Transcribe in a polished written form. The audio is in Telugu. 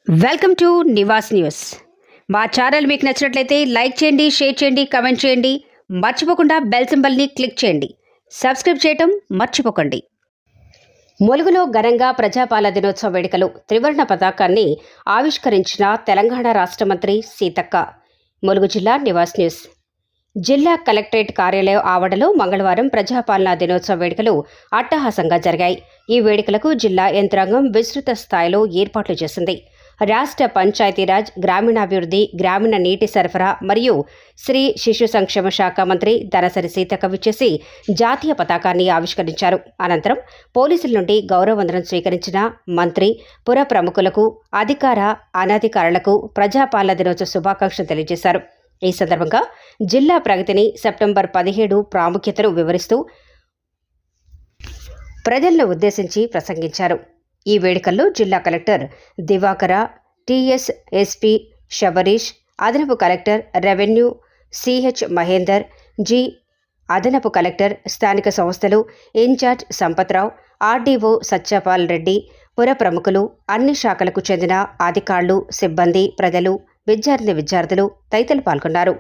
Welcome to Nivas news. మా ఛానల్ మీకు నచ్చినట్లయితే లైక్ చేయండి, షేర్ చేయండి, కమెంట్ చేయండి. మర్చిపోకుండా బెల్ సింబల్ని క్లిక్ చేయండి. సబ్స్క్రైబ్ చేయటం మర్చిపోకండి. ములుగులో ఘనంగా ప్రజాపాలన దినోత్సవ వేడుకలు. త్రివర్ణ పతాకాన్ని ఆవిష్కరించిన తెలంగాణ రాష్ట్ర మంత్రి సీతక్క. ములుగు జిల్లా నివాస్ న్యూస్. జిల్లా కలెక్టరేట్ కార్యాలయం ఆవరణలో మంగళవారం ప్రజాపాలనా దినోత్సవ వేడుకలు అట్టహాసంగా జరిగాయి. ఈ వేడుకలకు జిల్లా యంత్రాంగం విస్తృత స్థాయిలో ఏర్పాట్లు చేసింది. రాష్ట్ర పంచాయతీరాజ్, గ్రామీణాభివృద్ధి, గ్రామీణ నీటి సరఫరా మరియు స్త్రీ శిశు సంక్షేమ శాఖ మంత్రి దనసరి సీతక్క విచ్చేసి జాతీయ పతాకాన్ని ఆవిష్కరించారు. అనంతరం పోలీసుల నుండి గౌరవవందనం స్వీకరించిన మంత్రి పుర ప్రముఖులకు, అధికార అనధికారులకు ప్రజాపాలన దినోత్సవ శుభాకాంక్షలు తెలియజేశారు. ఈ సందర్భంగా జిల్లా ప్రగతిని, సెప్టెంబర్ 17 ప్రాముఖ్యతను వివరిస్తూ ప్రజలను ఉద్దేశించి ప్రసంగించారు. ఈ వేడుకల్లో జిల్లా collector Divakara, TS SP Shabarish, అదనపు collector revenue CH Mahender, G అదనపు కలెక్టర్ స్థానిక సంస్థలు ఇన్ఛార్జ్ సంపత్రావు, ఆర్డీఓ సత్యపాల్ రెడ్డి, పుర ప్రముఖులు, అన్ని శాఖలకు చెందిన అధికారులు, సిబ్బంది, ప్రజలు, విద్యార్థులు తదితరులు పాల్గొన్నారు.